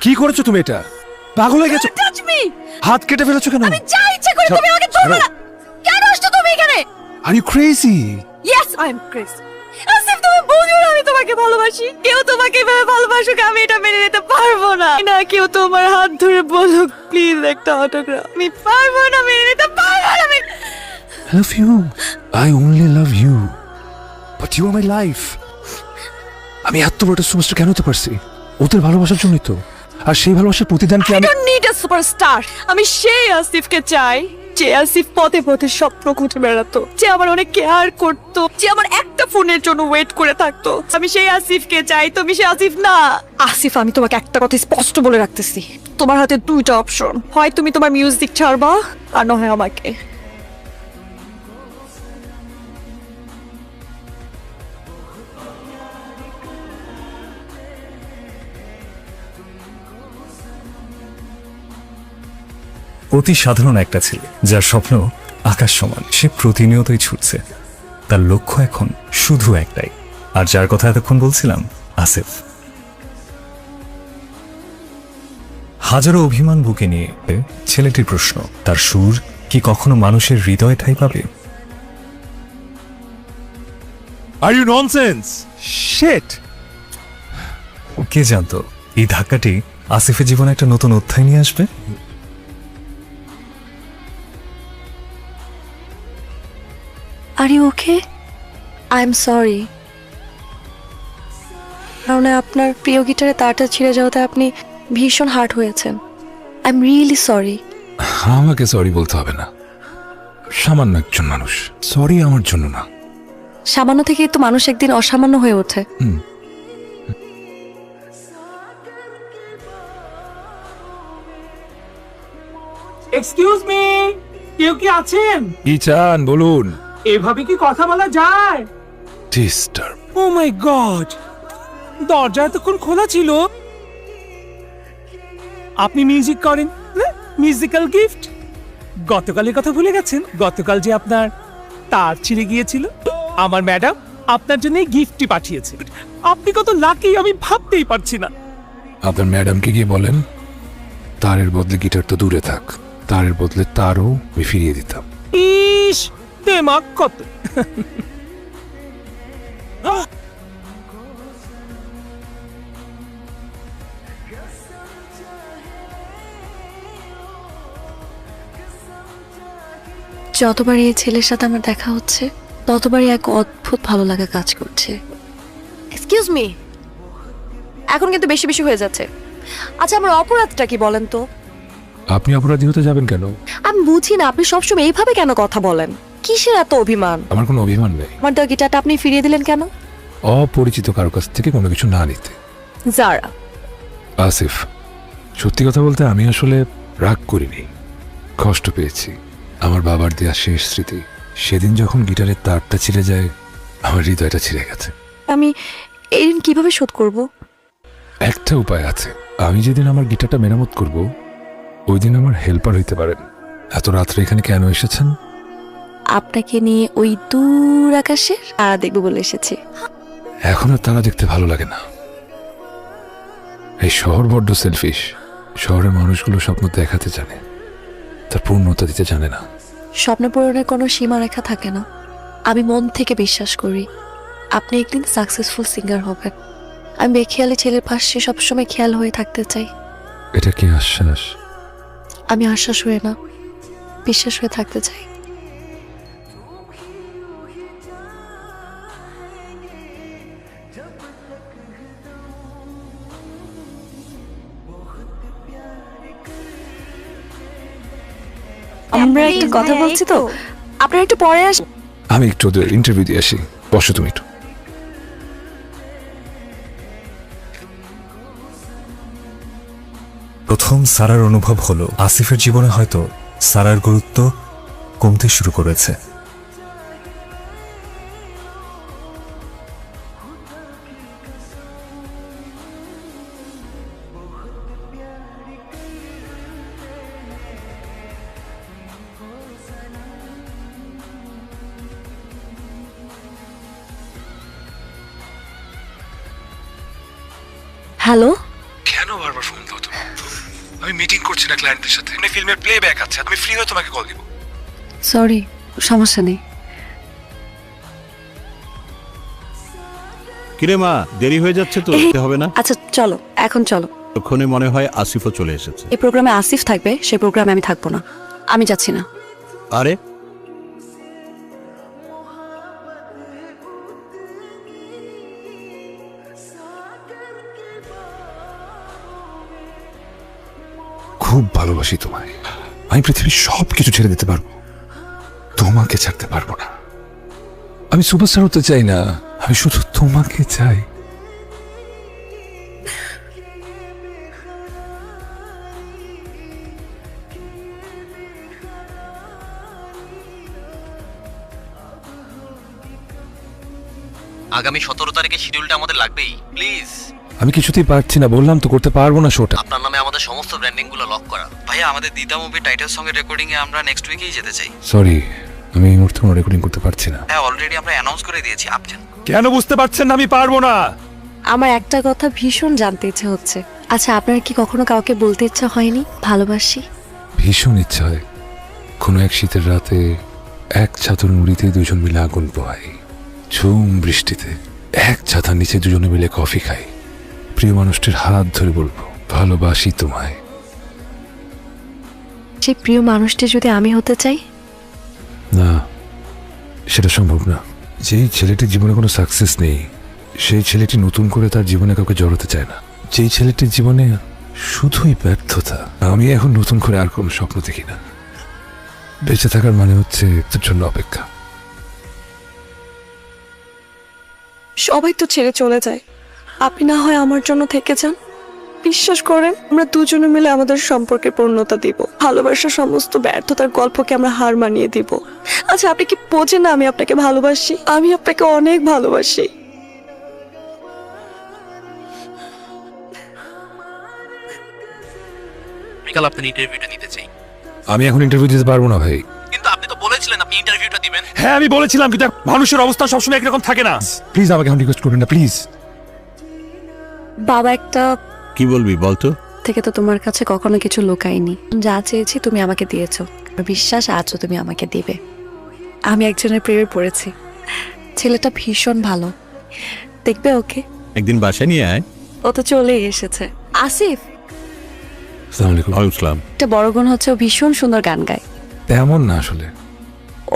কি করেছো তুমি? এটা পাগল হয়ে গেছো? Touch me. হাত কেটে ফেলেছো কেন? আমি যা ইচ্ছা করি তুমি আমাকে ধরবে না। কেন আসছো তুমি এখানে? Are you crazy? Yes I am crazy. Asif তুমি বুঝো না আমি তোমাকে ভালোবাসি। কেউ তোমাকে এভাবে ভালোবাসুক আমি এটা মেনে নিতে পারবো না। না কেউ তোমার হাত ধরে বলুক প্লিজ একটা অটোগ্রাফ। আমি পারবো না, মেনে নিতে পারবো না আমি। I love you. I only love you. But you are my life. আমি এত বড় সুপারস্টার কেন হতে পারছি? ওদের ভালোবাসার জন্যই তো। আর সেই ভালোবাসার প্রতিদান কি I আমি? don't need a superstar. আমি সেই আসিফকে চাই যে আসিফ পথে পথে স্বপ্ন খুঁজে বেড়াতো, যে আমার অনেক কেয়ার করতো, যে আমার একটা ফোনের জন্য ওয়েট করে থাকতো। আমি সেই আসিফকে চাই, তুমি সেই আসিফ না। আসিফ আমি তোমাকে একটা কথা স্পষ্ট বলে রাখতেছি, তোমার হাতে দুইটা অপশন, হয় তুমি তোমার মিউজিক ছাড়বা আর না হয় আমাকে। অতি সাধারণ একটা ছেলে যার স্বপ্ন আকাশ সমান, সে প্রতিনিয়তই ছুটছে। তার লক্ষ্য এখন শুধু একটাই, আর যার কথা এতক্ষণ বলছিলাম আসিফ। হাজারো অভিমান বুকে নিয়ে ছেলেটির প্রশ্ন, তার সুর কি কখনো মানুষের হৃদয়ে ঠাঁই পাবে? Are you nonsense? Shit. কে জানতো এই ধাক্কাটি আসিফের জীবনে একটা নতুন অধ্যায় নিয়ে আসবে। Are you okay? I am sorry. কারণ আপনার প্রিয় গিটারে তারটা ছিঁড়ে যাওয়াতে আপনি ভীষণ হার্ট হয়েছেন। I am really sorry. আমাকে সরি বলতে হবে না, সামান্য একজন মানুষ। সরি আমার জন্য না। সামান্য থেকেই তো মানুষ একদিন অসামান্য হয়ে ওঠে। এক্সকিউজ মি, কেউ কি আছেন? কি চান বলুন? এভাবে কি কথা বলা যায়? ডিস্টার্ব। ও মাই গড, দরজা এতক্ষণ খোলা ছিল। আপনি মিউজিক করেন, মিউজিক্যাল গিফট। গতকালের কথা ভুলে গেছেন? গতকাল যে আপনার তার ছিঁড়ে গিয়েছিল, আমার ম্যাডাম আপনার জন্য এই গিফটটি পাঠিয়েছে। আপনি কত লাকি আমি ভাবতেই পারছি না। আপনার ম্যাডামকে গিয়ে বলেন তারের বদলে গিটার তো দূরে থাক, তারের বদলে তারও আমি ফিরিয়ে দিতাম। ইস, দেমাগ কত। যতবারই এই ছেলের সাথে আমার দেখা হচ্ছে ততবারই এক অদ্ভুত ভালো লাগা কাজ করছে। এক্সকিউজ মি, এখন কিন্তু বেশি বেশি হয়ে যাচ্ছে। আচ্ছা আমার অপরাধটা কি বলেন তো? আপনি অপরাধী হতে যাবেন কেন? আমি বুঝি না আপনি সবসময় এইভাবে কেন কথা বলেন। কিসের এত অভিমান? আমার কোনো অভিমান নেই। আমার দেওয়া গিটারটা আপনি ফিরিয়ে দিলেন কেন? অপরিচিত কারো কাছ থেকে কোনো কিছু না নিতে। যারা আসিফ, সত্যি কথা বলতে আমি আসলে রাগ করিনি, কষ্ট পেয়েছি। আমার বাবার দেয়া শেষ স্মৃতি, সেদিন যখন গিটারের তারটা ছিঁড়ে যায় আমার হৃদয়টা ছিঁড়ে গেছে। আমি এই ঋণ কিভাবে শোধ করব? একটা উপায় আছে, আমি যেদিন আমার গিটারটা মেরামত করব ওই দিন আমার হেল্পার হইতে পারেন। এত রাত্রে এখানে কেন এসেছেন? আপনাকে নিয়ে ওই দূর আকাশে তারা দেখবো বলে এসেছি। এখন আর তারা দেখতে ভালো লাগে না। এই শহর বড্ড সেলফিশ। শহরের মানুষগুলো স্বপ্ন দেখাতে জানে, তার পূর্ণতা দিতে জানে না। স্বপ্ন পূরণের কোনো সীমারেখা থাকে না। আমি মন থেকে বিশ্বাস করি আপনি একদিন সাকসেসফুল সিঙ্গার হবেন। আমি বেখেয়ালি ছেলের পাশে সবসময় খেয়াল হয়ে থাকতে চাই। এটা কি আশ্বাস? আমি আশ্বাস হয়ে না, বিশ্বাস হয়ে থাকতে চাই। আমরা একটা কথা বলছি তো, আপনারা একটু পরে আস। আমি একটু ওদের ইন্টারভিউ দিয়ে আসি, বসো তুমি একটু। প্রথম সারার অনুভব হলো আসিফের জীবনে হয়তো সারার গুরুত্ব কমতে শুরু করেছে। হ্যালো, কেন কেন বারবার ফোন দাও তুমি? আমি মিটিং করছি না ক্লায়েন্টদের সাথে, মানে ফিল্মের প্লেব্যাক আছে, আমি ফ্রি হয়ে তোমাকে কল দিব। সরি, সমস্যা নেই। কিরে মা, দেরি হয়ে যাচ্ছে তো, যেতে হবে না? আচ্ছা চলো, এখন চলো। তখনই মনে হয় আসিফও চলে এসেছে। এই প্রোগ্রামে আসিফ থাকবে, সেই প্রোগ্রামে আমি থাকবো না। আমি যাচ্ছি না। আরে খুব ভালোবাসি তোমায়, আমি পৃথিবীর সব কিছু ছেড়ে দিতে পারবো, তোমাকে ছাড়তে পারবো না। আমি সুপারস্টার হতে চাই না, আমি শুধু তোমাকে চাই। আগামী 17 তারিখে শিডিউলটা আমাদের লাগবেই, প্লিজ। আমি কিছুতেই পারছি না, বললাম তো করতে পারবো না শোটা। আপনার নামে আমাদের সমস্ত ব্র্যান্ডিং গুলো লক করা। ভাইয়া, আমাদের দিদা মুভি টাইটেল সঙ্গে রেকর্ডিং এ আমরা নেক্সট উইকেই যেতে চাই। সরি, আমি এই মুহূর্তে কোনো রেকর্ডিং করতে পারছি না। হ্যাঁ, অলরেডি আমরা অ্যানাউন্স করে দিয়েছি, আপছেন। কেন বুঝতে পারছেন না আমি পারবো না? আমার একটা কথা ভীষণ জানতে ইচ্ছে হচ্ছে। আচ্ছা, আপনার কি কখনো কাউকে বলতে ইচ্ছা হয়নি ভালোবাসি? ভীষণ ইচ্ছা হয় কোনো এক শীতের রাতে এক ছাতার মুড়িতে দুজন মিলে আগুন পোহাই, ঝুম বৃষ্টিতে এক ছাতার নিচে দুজনে মিলে কফি খাই, প্রিয় মানুষটির হাত ধরে বলবো ভালোবাসি তোমায়। সেই প্রিয় মানুষটি যদি আমি হতে চাই? না, সেটা সম্ভব না। যেই ছেলেটির জীবনে কোনো সাকসেস নেই, সেই ছেলেটি নতুন করে তার জীবনে কাউকে জড়াতে চায় না। যেই ছেলেটির জীবনে শুধুই ব্যর্থতা, আমি এখন নতুন করে আর কোনো স্বপ্ন দেখি না। বেঁচে থাকার মানে হচ্ছে তোর জন্য অপেক্ষা। সবাই তো ছেড়ে চলে যায়, আপনি না হয় আমার জন্য থেকে যান। বিশ্বাস করেন, আমরা দুজনে মিলে আমাদের সম্পর্কে পূর্ণতা দিব। ভালোবাসার সমস্ত ব্যর্থতার গল্পকে আমরা হার মানিয়ে দিব। আচ্ছা, আপনি কি বোঝেন না আমি আপনাকে ভালোবাসি? আমি আপনাকে অনেক ভালোবাসি। বিকাল আপনার ইন্টারভিউটা নিতে চাই। আমি এখন ইন্টারভিউ দিতে পারবো না ভাই। কিন্তু আপনি তো বলেছিলেন আপনি ইন্টারভিউটা দিবেন। হ্যাঁ, আমি বলেছিলাম, কিন্তু মানুষের অবস্থা সবসময় একরকম থাকে না। প্লিজ আমাকে এখন রিকোয়েস্ট করবেন না, প্লিজ। বাবা একটা কি বলবি বলতো? থেকে তো তোমার কাছে কখনো কিছু লুকাইনি। যা চেয়েছি তুমি আমাকে দিয়েছো, আমার বিশ্বাস আজও তুমি আমাকে দিবে। আমি একজনের প্রেমে পড়েছি, ছেলেটা ভীষণ ভালো, দেখবে ওকে? একদিন বাসায় নিয়ে আয়। ও তো চলেই এসেছে। আসিফ আসসালামু আলাইকুম। ওয়ালাইকুম আসসালাম। একটা বড় গুণ হচ্ছে ও ভীষণ সুন্দর গান গায়। তেমন না আসলে।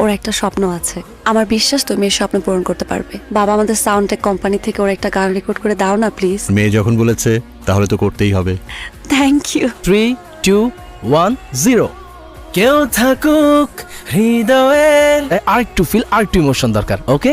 ওর একটা স্বপ্ন আছে, আমার বিশ্বাস তুমি এই স্বপ্ন পূরণ করতে পারবে। বাবা, আমাদের সাউন্ড টেক কোম্পানি থেকে ওর একটা গান রেকর্ড করে দাও না প্লিজ। মেয়ে যখন বলেছে তাহলে তো করতেই হবে। Thank you. 3, 2, 1, 0। কেউ থাকুক হৃদয়ে, আরেকটু ফিল, আরেকটু ইমোশন দরকার। ওকে,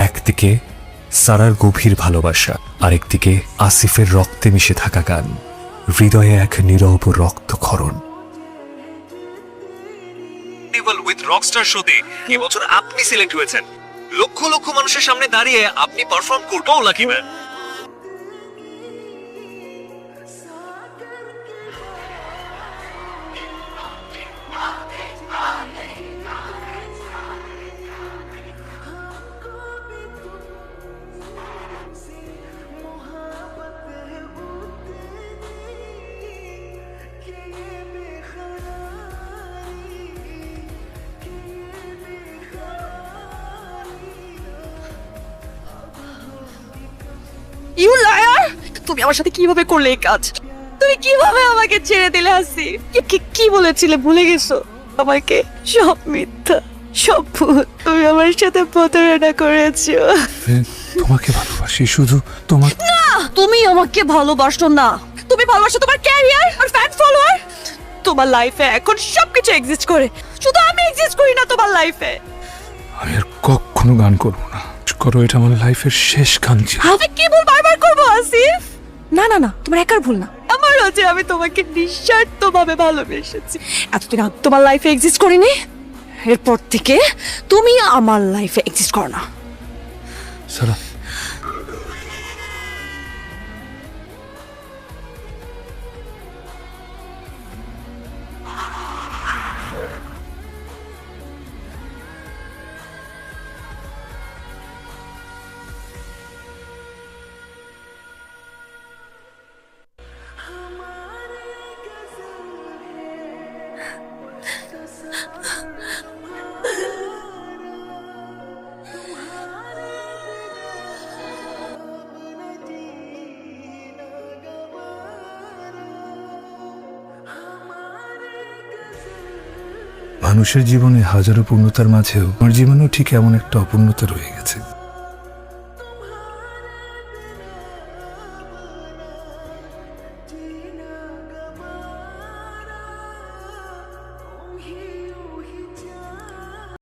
একদিকে সারার গভীর ভালোবাসা, আরেকদিকে আসিফের রক্তে মিশে থাকা গান, হৃদয়ে এক নীরব রক্তক্ষরণ। উইথ রকস্টার শোতে এবছর আপনি সিলেক্ট হয়েছেন। লক্ষ লক্ষ মানুষের সামনে দাঁড়িয়ে আপনি পারফর্ম করবেও লাকি ম্যান। You liar! তুমি আমার সাথে কিভাবে করলে এই কাজ? তুমি কিভাবে আমাকে ছেড়ে দিলে আসিফ? কি বলেছিলে ভুলে গেছো? আমাকে সব মিথ্যা, সব ভুল। তুমি আমার সাথে প্রতারণা করেছো। তোমাকে ভালোবাসি, শুধু তোমার। না, তুমি আমাকে ভালোবাসো না। তুমি ভালোবাসো তোমার ক্যারিয়ার আর ফ্যান ফলোয়ার। তোমার লাইফে এখন সবকিছু এক্সিস্ট করে, শুধু আমি এক্সিস্ট করি না তোমার লাইফে। আমি আর কখনো গান করবো না। করো, এটা আমার লাইফের শেষ গান ছিল। আমি কি ভুল বারবার করবো আসিফ? না না না, তোমার একার ভুল না, আমার করো যে আমি তোমাকে নিঃস্বার্থভাবে ভালোবেসেছি। এতদিন আমি তোমার লাইফে এক্সিস্ট করিনি, এরপর থেকে তুমি আমার লাইফে এক্সিস্ট করো না। সারা মানুষের জীবনে হাজারো পূর্ণতার মাঝেও আমার জীবনেও ঠিক এমন একটা অপূর্ণতা রয়ে গেছে।